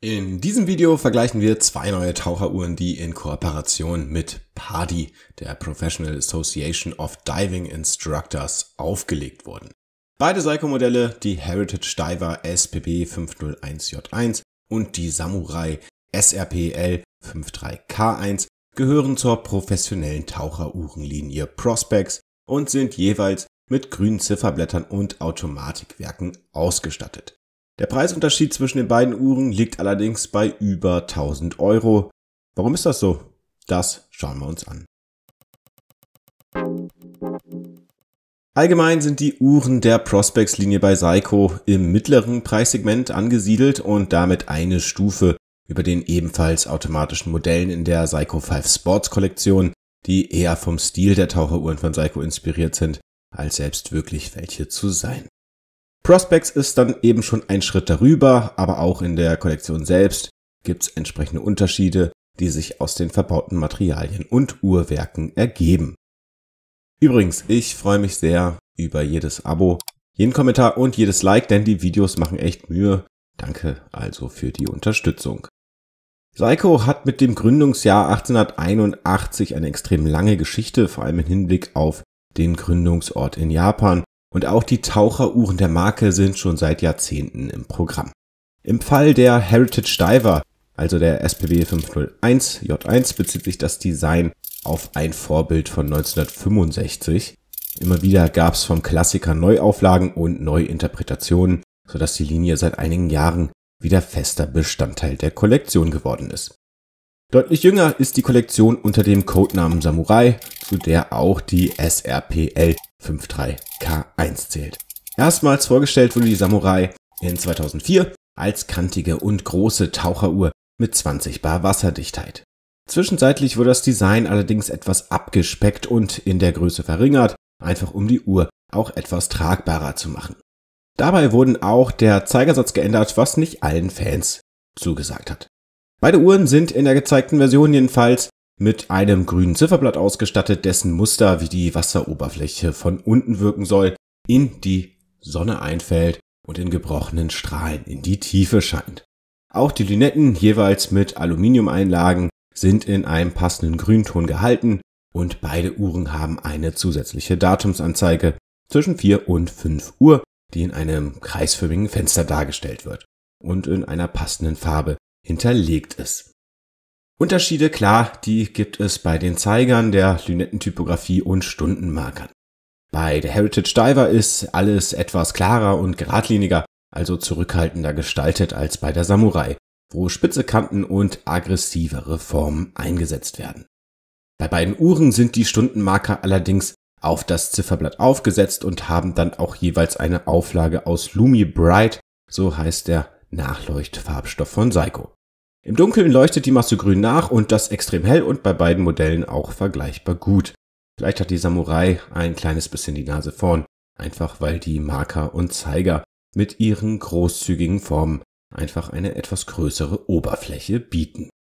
In diesem Video vergleichen wir zwei neue Taucheruhren, die in Kooperation mit PADI, der Professional Association of Diving Instructors, aufgelegt wurden. Beide Seiko-Modelle, die Heritage Diver SPB 501J1 und die Samurai SRPL 53K1, gehören zur professionellen Taucheruhrenlinie Prospex und sind jeweils mit grünen Zifferblättern und Automatikwerken ausgestattet. Der Preisunterschied zwischen den beiden Uhren liegt allerdings bei über 1000 Euro. Warum ist das so? Das schauen wir uns an. Allgemein sind die Uhren der Prospex-Linie bei Seiko im mittleren Preissegment angesiedelt und damit eine Stufe über den ebenfalls automatischen Modellen in der Seiko 5 Sports Kollektion, die eher vom Stil der Taucheruhren von Seiko inspiriert sind, als selbst wirklich welche zu sein. Prospex ist dann eben schon ein Schritt darüber, aber auch in der Kollektion selbst gibt es entsprechende Unterschiede, die sich aus den verbauten Materialien und Uhrwerken ergeben. Übrigens, ich freue mich sehr über jedes Abo, jeden Kommentar und jedes Like, denn die Videos machen echt Mühe. Danke also für die Unterstützung. Seiko hat mit dem Gründungsjahr 1881 eine extrem lange Geschichte, vor allem im Hinblick auf den Gründungsort in Japan. Und auch die Taucheruhren der Marke sind schon seit Jahrzehnten im Programm. Im Fall der Heritage Diver, also der SPB 501J1, bezieht sich das Design auf ein Vorbild von 1965. Immer wieder gab es vom Klassiker Neuauflagen und Neuinterpretationen, sodass die Linie seit einigen Jahren wieder fester Bestandteil der Kollektion geworden ist. Deutlich jünger ist die Kollektion unter dem Codenamen Samurai, zu der auch die SRPL 53K1 zählt. Erstmals vorgestellt wurde die Samurai in 2004 als kantige und große Taucheruhr mit 20 bar Wasserdichtheit. Zwischenzeitlich wurde das Design allerdings etwas abgespeckt und in der Größe verringert, einfach um die Uhr auch etwas tragbarer zu machen. Dabei wurden auch der Zeigersatz geändert, was nicht allen Fans zugesagt hat. Beide Uhren sind in der gezeigten Version jedenfalls mit einem grünen Zifferblatt ausgestattet, dessen Muster wie die Wasseroberfläche von unten wirken soll, in die Sonne einfällt und in gebrochenen Strahlen in die Tiefe scheint. Auch die Lünetten, jeweils mit Aluminiumeinlagen, sind in einem passenden Grünton gehalten und beide Uhren haben eine zusätzliche Datumsanzeige zwischen 4 und 5 Uhr, die in einem kreisförmigen Fenster dargestellt wird und in einer passenden Farbe hinterlegt ist. Unterschiede, klar, die gibt es bei den Zeigern, der Lünettentypografie und Stundenmarkern. Bei der Heritage Diver ist alles etwas klarer und geradliniger, also zurückhaltender gestaltet als bei der Samurai, wo spitze Kanten und aggressivere Formen eingesetzt werden. Bei beiden Uhren sind die Stundenmarker allerdings auf das Zifferblatt aufgesetzt und haben dann auch jeweils eine Auflage aus Lumi Bright, so heißt der Nachleuchtfarbstoff von Seiko. Im Dunkeln leuchtet die Masse grün nach und das extrem hell und bei beiden Modellen auch vergleichbar gut. Vielleicht hat die Samurai ein kleines bisschen die Nase vorn, einfach weil die Marker und Zeiger mit ihren großzügigen Formen einfach eine etwas größere Oberfläche bieten.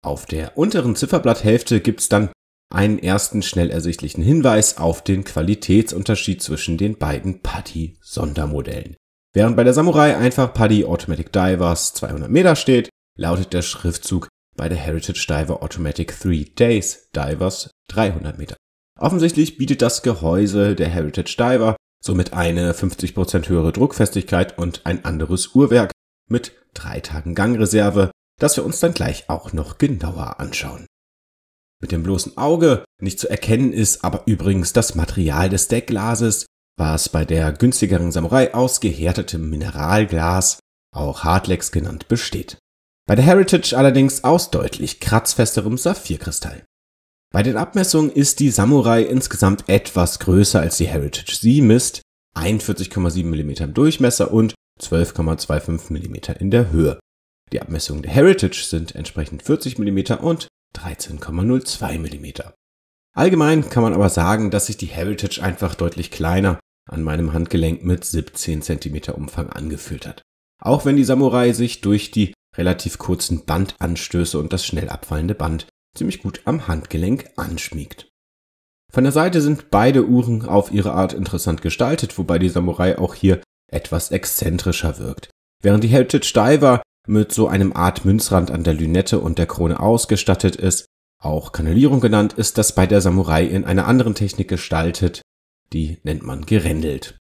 Auf der unteren Zifferblatthälfte gibt's dann einen ersten schnell ersichtlichen Hinweis auf den Qualitätsunterschied zwischen den beiden PADI-Sondermodellen. Während bei der Samurai einfach PADI Automatic Divers 200 Meter steht, lautet der Schriftzug bei der Heritage Diver Automatic 3 Days Divers 300 Meter. Offensichtlich bietet das Gehäuse der Heritage Diver somit eine 50% höhere Druckfestigkeit und ein anderes Uhrwerk mit 3 Tagen Gangreserve, das wir uns dann gleich auch noch genauer anschauen. Mit dem bloßen Auge nicht zu erkennen ist aber übrigens das Material des Deckglases, was bei der günstigeren Samurai aus gehärtetem Mineralglas, auch Hardlex genannt, besteht. Bei der Heritage allerdings aus deutlich kratzfesterem Saphirkristall. Bei den Abmessungen ist die Samurai insgesamt etwas größer als die Heritage. Sie misst 41,7 mm im Durchmesser und 12,25 mm in der Höhe. Die Abmessungen der Heritage sind entsprechend 40 mm und 13,02 mm. Allgemein kann man aber sagen, dass sich die Heritage einfach deutlich kleiner an meinem Handgelenk mit 17 cm Umfang angefühlt hat. Auch wenn die Samurai sich durch die relativ kurzen Bandanstöße und das schnell abfallende Band ziemlich gut am Handgelenk anschmiegt. Von der Seite sind beide Uhren auf ihre Art interessant gestaltet, wobei die Samurai auch hier etwas exzentrischer wirkt. Während die Heritage Diver mit so einem Art Münzrand an der Lünette und der Krone ausgestattet ist. Auch Kannelierung genannt, ist das bei der Samurai in einer anderen Technik gestaltet. Die nennt man gerändelt.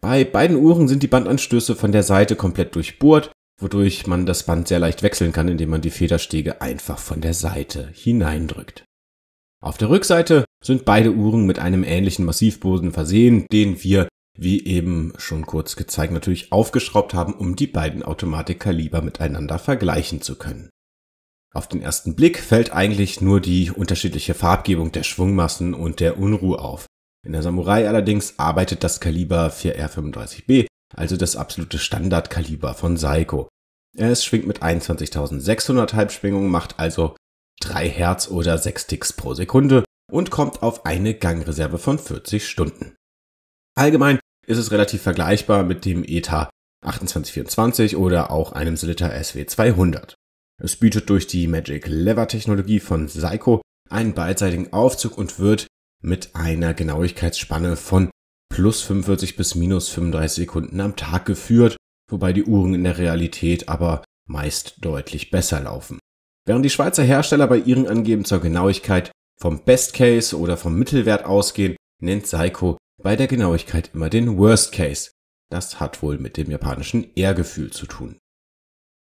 Bei beiden Uhren sind die Bandanstöße von der Seite komplett durchbohrt, wodurch man das Band sehr leicht wechseln kann, indem man die Federstege einfach von der Seite hineindrückt. Auf der Rückseite sind beide Uhren mit einem ähnlichen Massivboden versehen, den wir, wie eben schon kurz gezeigt, natürlich aufgeschraubt haben, um die beiden Automatikkaliber miteinander vergleichen zu können. Auf den ersten Blick fällt eigentlich nur die unterschiedliche Farbgebung der Schwungmassen und der Unruh auf. In der Samurai allerdings arbeitet das Kaliber 4R35B, also das absolute Standardkaliber von Seiko. Es schwingt mit 21.600 Halbschwingungen, macht also 3 Hertz oder 6 Ticks pro Sekunde und kommt auf eine Gangreserve von 40 Stunden. Allgemein ist es relativ vergleichbar mit dem ETA 2824 oder auch einem Silitta SW200. Es bietet durch die Magic Lever Technologie von Seiko einen beidseitigen Aufzug und wird mit einer Genauigkeitsspanne von plus 45 bis minus 35 Sekunden am Tag geführt, wobei die Uhren in der Realität aber meist deutlich besser laufen. Während die Schweizer Hersteller bei ihren Angaben zur Genauigkeit vom Best Case oder vom Mittelwert ausgehen, nennt Seiko bei der Genauigkeit immer den Worst Case. Das hat wohl mit dem japanischen Ehrgefühl zu tun.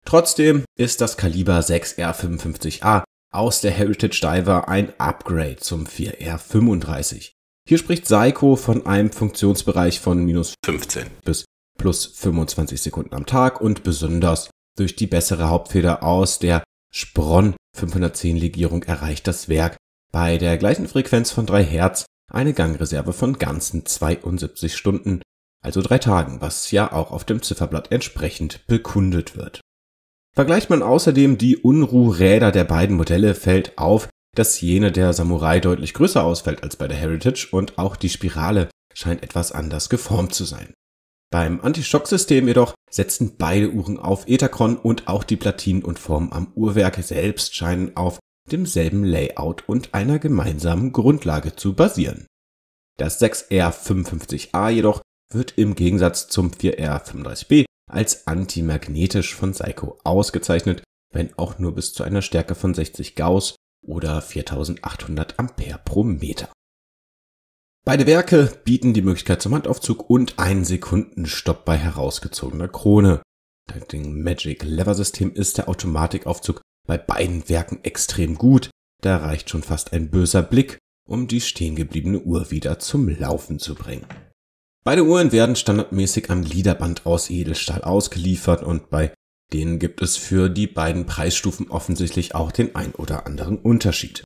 Trotzdem ist das Kaliber 6R55A aus der Heritage Diver ein Upgrade zum 4R35. Hier spricht Seiko von einem Funktionsbereich von minus 15 bis plus 25 Sekunden am Tag und besonders durch die bessere Hauptfeder aus der Spron 510 Legierung erreicht das Werk bei der gleichen Frequenz von 3 Hertz eine Gangreserve von ganzen 72 Stunden, also 3 Tagen, was ja auch auf dem Zifferblatt entsprechend bekundet wird. Vergleicht man außerdem die Unruh-Räder der beiden Modelle, fällt auf, dass jene der Samurai deutlich größer ausfällt als bei der Heritage und auch die Spirale scheint etwas anders geformt zu sein. Beim Anti-Schock-System jedoch setzen beide Uhren auf Etachron und auch die Platinen und Formen am Uhrwerk selbst scheinen auf demselben Layout und einer gemeinsamen Grundlage zu basieren. Das 6R55A jedoch wird im Gegensatz zum 4R35B als antimagnetisch von Seiko ausgezeichnet, wenn auch nur bis zu einer Stärke von 60 Gauss oder 4800 Ampere pro Meter. Beide Werke bieten die Möglichkeit zum Handaufzug und einen Sekundenstopp bei herausgezogener Krone. Dank dem Magic Lever System ist der Automatikaufzug bei beiden Werken extrem gut. Da reicht schon fast ein böser Blick, um die stehengebliebene Uhr wieder zum Laufen zu bringen. Beide Uhren werden standardmäßig am Gliederband aus Edelstahl ausgeliefert und bei denen gibt es für die beiden Preisstufen offensichtlich auch den ein oder anderen Unterschied.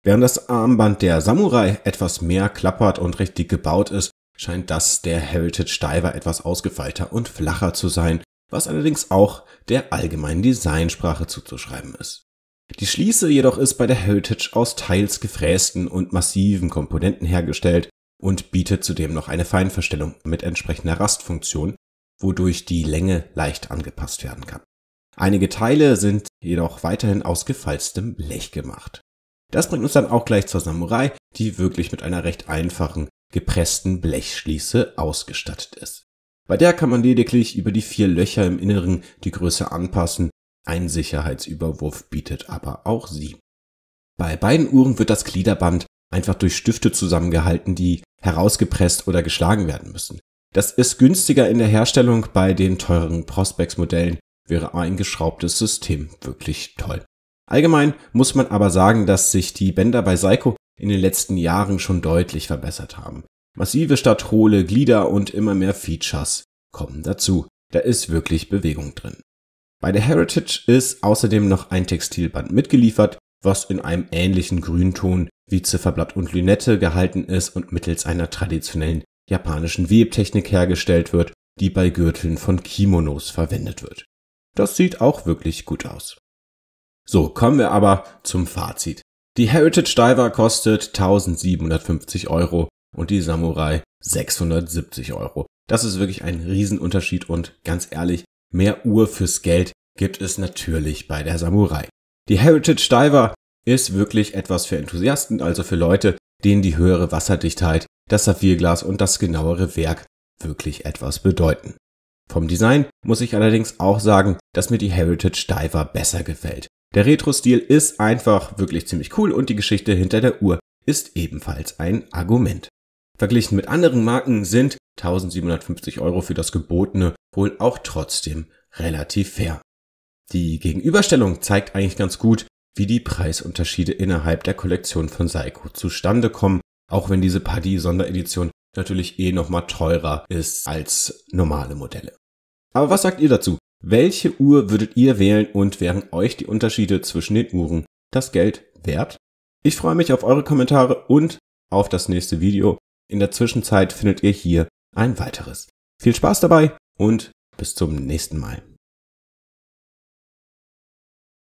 Während das Armband der Samurai etwas mehr klappert und recht dick gebaut ist, scheint das der Heritage Diver etwas ausgefeilter und flacher zu sein, was allerdings auch der allgemeinen Designsprache zuzuschreiben ist. Die Schließe jedoch ist bei der Heritage aus teils gefrästen und massiven Komponenten hergestellt und bietet zudem noch eine Feinverstellung mit entsprechender Rastfunktion, wodurch die Länge leicht angepasst werden kann. Einige Teile sind jedoch weiterhin aus gefalztem Blech gemacht. Das bringt uns dann auch gleich zur Samurai, die wirklich mit einer recht einfachen, gepressten Blechschließe ausgestattet ist. Bei der kann man lediglich über die 4 Löcher im Inneren die Größe anpassen, einen Sicherheitsüberwurf bietet aber auch sie. Bei beiden Uhren wird das Gliederband einfach durch Stifte zusammengehalten, die herausgepresst oder geschlagen werden müssen. Das ist günstiger in der Herstellung, bei den teureren Prospex-Modellen wäre ein geschraubtes System wirklich toll. Allgemein muss man aber sagen, dass sich die Bänder bei Seiko in den letzten Jahren schon deutlich verbessert haben. Massive statt hohle Glieder und immer mehr Features kommen dazu. Da ist wirklich Bewegung drin. Bei der Heritage ist außerdem noch ein Textilband mitgeliefert, was in einem ähnlichen Grünton wie Zifferblatt und Lünette gehalten ist und mittels einer traditionellen japanischen Webtechnik hergestellt wird, die bei Gürteln von Kimonos verwendet wird. Das sieht auch wirklich gut aus. So, kommen wir aber zum Fazit. Die Heritage Diver kostet 1.750 € und die Samurai 670 €. Das ist wirklich ein Riesenunterschied und ganz ehrlich, mehr Uhr fürs Geld gibt es natürlich bei der Samurai. Die Heritage Diver ist wirklich etwas für Enthusiasten, also für Leute, denen die höhere Wasserdichtheit, das Saphirglas und das genauere Werk wirklich etwas bedeuten. Vom Design muss ich allerdings auch sagen, dass mir die Heritage Diver besser gefällt. Der Retro-Stil ist einfach wirklich ziemlich cool und die Geschichte hinter der Uhr ist ebenfalls ein Argument. Verglichen mit anderen Marken sind 1.750 € für das Gebotene wohl auch trotzdem relativ fair. Die Gegenüberstellung zeigt eigentlich ganz gut, wie die Preisunterschiede innerhalb der Kollektion von Seiko zustande kommen, auch wenn diese Pardee-Sonderedition natürlich nochmal teurer ist als normale Modelle. Aber was sagt ihr dazu? Welche Uhr würdet ihr wählen und wären euch die Unterschiede zwischen den Uhren das Geld wert? Ich freue mich auf eure Kommentare und auf das nächste Video. In der Zwischenzeit findet ihr hier ein weiteres. Viel Spaß dabei und bis zum nächsten Mal.